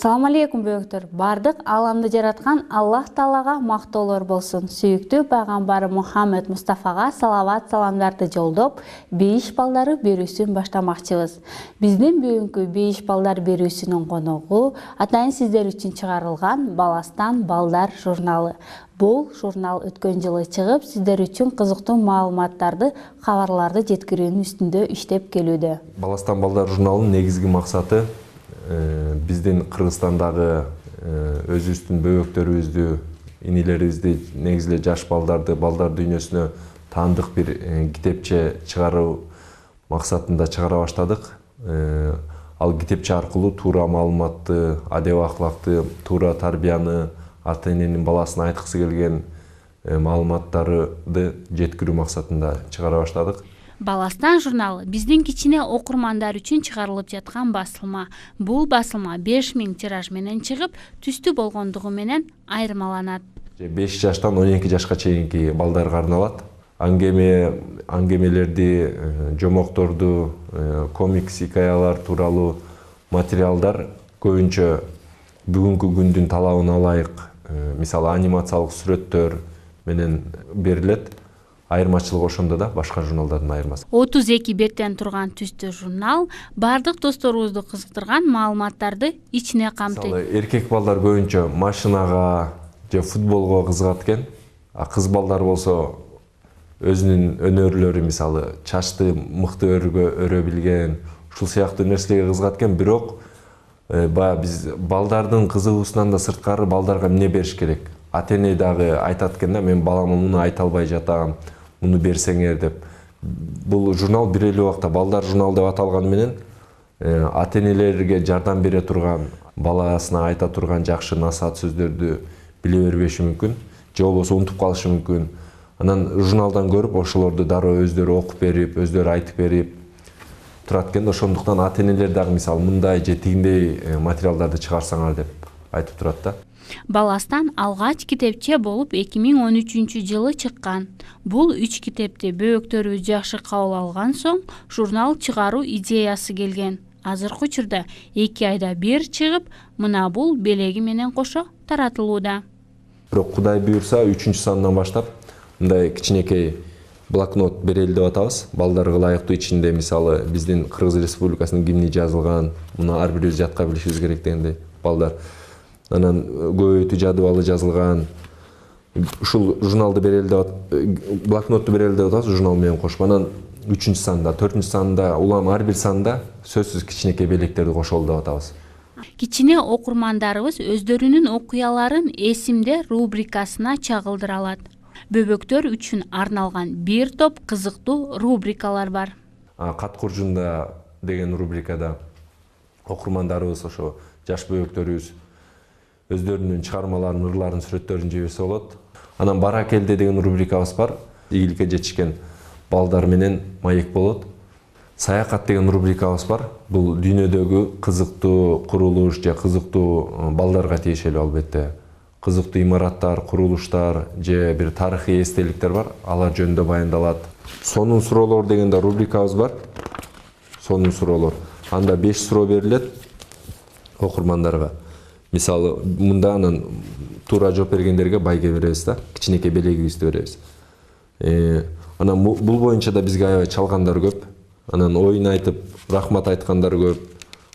Assalamu alaikum бөктөр. Бардык аламды жараткан Аллах Таалага мактоолор болсун. Сүйүктүү пайгамбары Мухаммед Мустафага салават саламдарды жолдоп, бейиш балдары берүүсүн баштамакчыбыз. Биздин бүгүнкү бейиш балдар берүүсүнүн коногу атайын сиздер үчүн чыгарылган Баластан балдар журналы. Бул журнал өткөн жылы чыгып, сиздер үчүн кызыктуу маалыматтарды, кабарларды жеткирүүнүн үстүндө иштеп келүүдө. Баластан балдар журналынын негизги максаты биздин Кыргызстандагы өзүбүздүн бөбөктөрүбүздү, инилерибизди, негизи жаш балдар дүйнөсүнө таандык бир китепче чыгаруу максатында чыгара баштадык. Ал китепче аркылуу туура маалыматты, адеп акылакты, туура тарбияны, ата эненин баласына айткысы келген маалыматтарды жеткирүү максатында чыгара баштадык. Баластан журналы биздин кичине окурмандар үчүн чыгарылып жаткан басылма. Бул басылма 5000 тираж менен чыгып, түстүү болгондугу менен айырмаланат. 5 жаштан 12 жашка чейинки балдарга арналат. Аңгемелерди, жомокторду, комикс хикаялар тууралуу материалдар көбүнчө бүгүнкү күндүн талабына ылайык, мисалы анимациялык сүрөттөр менен берилет. Айырмачылык ошондо да башка журналдардын айырмасы. 32 беттен турган түстүү журнал бардык досторубузду кызыктырган маалыматтарды ичине камтыйт. Эркек балдар көбүнчө машинага же футболго кызыгат экен, а кыз балдар болсо өзүнүн өнөрлөрү, мисалы чачты мыкты өрө билген, ушул сыяктуу нерселерге кызыгат экен. Бирок баягы биз балдардын кызыгуусунан да сырткары балдарга эмне бериш керек? Ата эне дагы айтат экен да, мен балама муну айта албай жатам, муну берсеңер деп. Бул журнал бир эле убакта балдар журналы деп аталганы менен ата энелерге жардам бере турган, баласына айта турган жакшы насаат сөздөрдү биле бербеши мүмкүн, же болбосо унутуп калышы мүмкүн. Анан журналдан көрүп ошолорду дароо өздөрү окуп берип, өздөрү айтып берип турат экен. Ошондуктан ата энелер дагы мисалы мындай же тигиндей материалдарды чыгарсаңар деп айтып турат да. Баластан алгач китепче болуп 2013-жылы чыккан. Бул 3 китепти бөбөктөрүбүз жакшы кабыл алган соң журнал чыгаруу идеясы келген. Азыркы учурда 2 айда бир чыгып, мына бул белеги менен кошо таратылууда. Бирок Кудай буйрса 3-сандан баштап мындай кичинекей блокнот берели деп атабыз. Балдарга ылайыктуу, ичинде мисалы биздин Кыргыз Республикасынын гимни жазылган, муну ар бирибиз жатка билишибиз керек дегендей балдар. Анан көбөйтүү жадыбалы жазылган. Ушул журналды берели деп блокнотту берели деп атабыз, журнал менен кошуп. Анан 3-санда, 4-санда, улам ар бир санда сөзсүз кичинекей белектерди кошолу деп атабыз. Кичине окурмандарыбыз өздөрүнүн окуяларын эсимде рубрикасына чагылдыра алат. Бөбөктөр үчүн арналган бир топ кызыктуу рубрикалар бар. Кат куржунда деген рубрикада окурмандарыбыз, ошо жаш бөбөктөрүбүз өздөрүнүн чыгармаларын, ырларын, сүрөттөрүн жиберсе болот. Анан Бара келде деген рубрикабыз бар. Ийгиликке жетишкен балдар менен маек болот. Саякат деген рубрикабыз бар. Бул дүйнөдөгү кызыктуу курулуш же кызыктуу балдарга тиешелүү, албетте. Кызыктуу имараттар, курулуштар же бир тарыхый эстеликтер бар. Алар жөнүндө баяндалат. Сонун суроолор деген да рубрикабыз бар. Сонун суроолор. Анда 5 суроо берилет окурмандарга. Мисалы, мында анан туура жооп бергендерге байге беребиз да, кичинекей белегибизди беребиз. Анан бул боюнча да бизге аябай чалгандар көп. Анан оюн айтып, рахмат айткандар көп.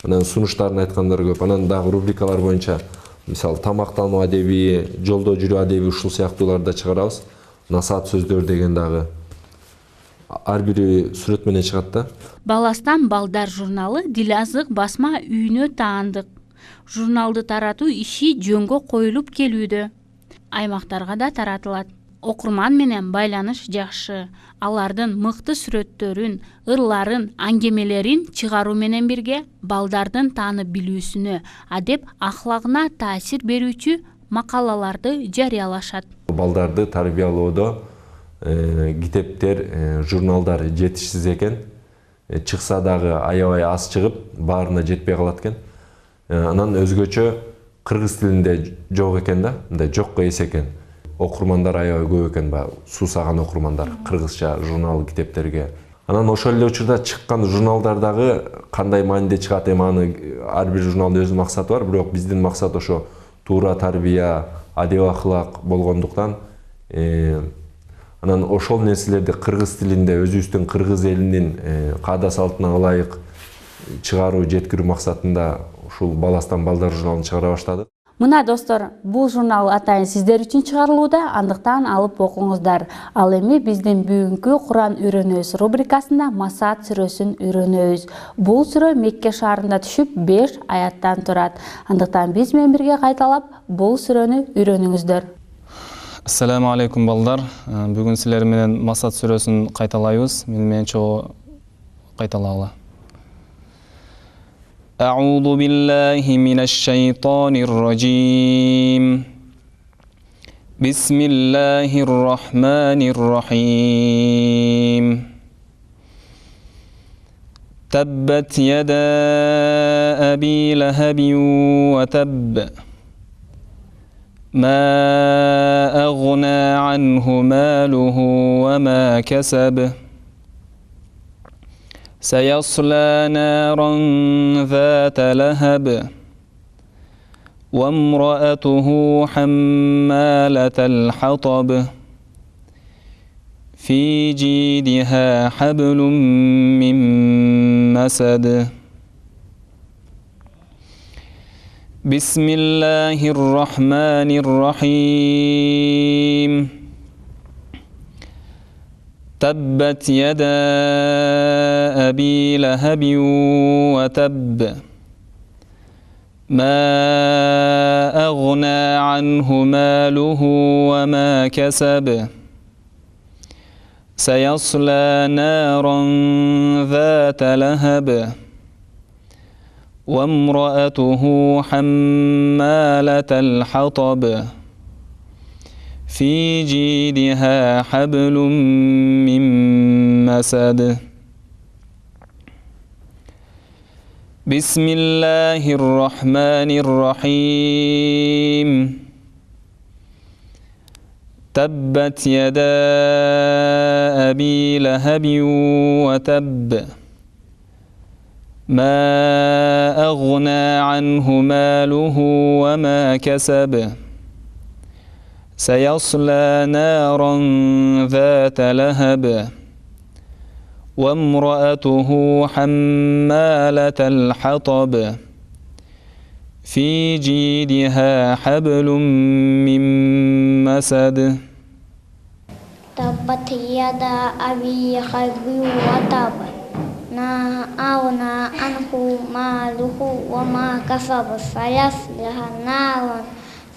Анан сунуштарын айткандар көп. Анан дагы рубрикалар боюнча, мисалы, тамактануу адеби, жолдо жүрүү адеби, ушул сыяктууларды чыгарабыз. Насаат сөздөр деген дагы ар бири сүрөт менен чыгат да. Баластан балдар журналы Дилазык басма үйүнө таандык. Журналды таратуу иши жөнгө коюлуп келүүдө. Аймактарга да таратылат. Окурман менен байланыш жакшы. Алардын мыкты сүрөттөрүн, ырларын, аңгемелерин чыгаруу менен бирге балдардын таанып билүүсүнө, адеп ахлагына таасир берүүчү макалаларды жарыялашат. Балдарды тарбиялоодо китептер, журналдар жетишсиз экен. Чыкса дагы аябай аз чыгып, баарына жетпей калат экен. Анан өзгөчө кыргыз тилинде жок экен да, мындай жокко эс экен. Окурмандар аябай көп экен, суусаган окурмандар кыргызча журнал китептерге. Анан ошол эле учурда чыккан журналдардагы кандай мааниде чыгат, эми аны ар бир журналдын өз максаты бар, бирок биздин максат ошо туура тарбия, адеп акылак болгондуктан анан ошол нерселерди кыргыз тилинде өзүбүздүн кыргыз элинин каада салтына ылайык чыгаруу, жеткирүү максатында ушул баластан балдар журналын чыгара баштадык. Мына достор, бул журнал атайын сиздер үчүн чыгарылууда, андыктан алып окуңуздар. Ал эми биздин бүгүнкү Куран үйрөнөбүз рубрикасында Масад сүрөсүн үйрөнөбүз. Бул сүрө Мекке шаарында түшүп 5 аяттан турат. Андыктан биз менен бирге кайталап бул сүрөнү үйрөнүңүздөр. Ассаламу алейкум балдар. Бүгүн силер менен Масад сүрөсүн кайталайбыз. Мен менен чогуу кайталагыла. أعوذ بالله من الشيطان الرجيم بسم الله الرحمن الرحيم تبت يدا أبي لهب وتب ما أغنى عنه ماله وما كسب سيصلى نارا ذات لهب وامرأته حمالة الحطب في جيدها حبل من مسد بسم الله الرحمن الرحيم تبت يدا أبي لهب وتب ما أغنى عنه ماله وما كسب سيصلى نارا ذات لهب وامرأته حمالة الحطب في جيدها حبل من مسد بسم الله الرحمن الرحيم تبت يدا أبي لهب وتب ما أغنى عنه ماله وما كسب سيصلى نارا ذات لهب وامرأته حمالة الحطب في جيدها حبل من مسد تبت يدا أبي لهب وتب ما أغنى عنه ماله وما كسب سيصلى نارا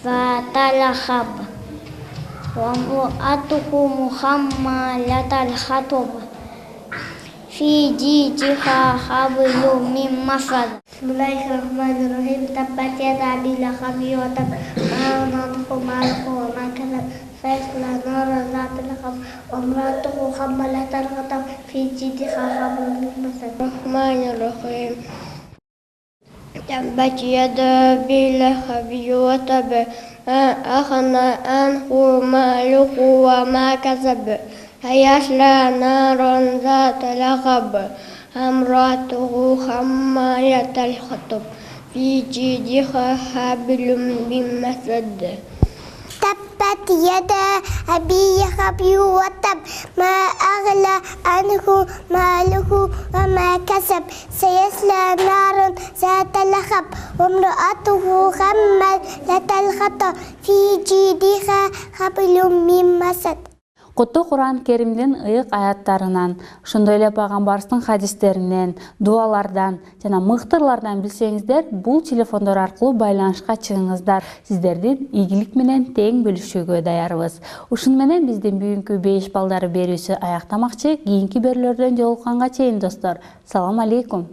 ذات لهب وامرأته حمالة الحطب في جيدها حبل من مسد بسم الله الرحمن الرحيم تبت يدا أبي لهب وتب ما أغنى عنه ماله وما كسب سيصلى نارا ذات لهب وامرأته حمالة الحطب في جيدها حبل من مسد الرحمن الرحيم تبت يدا أبي لهب وتب ما أغنى عنه ماله وما كسب سيصلى نارا ذات لهب امرأته حمالة الحطب في جيدها حبل من مسد تبت يدا أبي لهب وتب ما أغنى عنه ماله وما كسب سيصلى نارا ذات لهب وامرأته حمالة الحطب في جيدها حبل من مسد. Куттуу Куран Керимдин ыйык аяттарынан, ошондой эле пайгамбарыбыздын хадистеринен, дуалардан жана мыктырлардан билсеңиздер, бул телефондор аркылуу байланышка чыгыңыздар. Сиздердин ийгилик менен тең бөлүшүүгө даярбыз. Ушуну менен биздин бүгүнкү 5 балдары берүүсү аяктамакчы. Кийинки берүүлөрдөн жолукканга чейин достор, салам алейкум.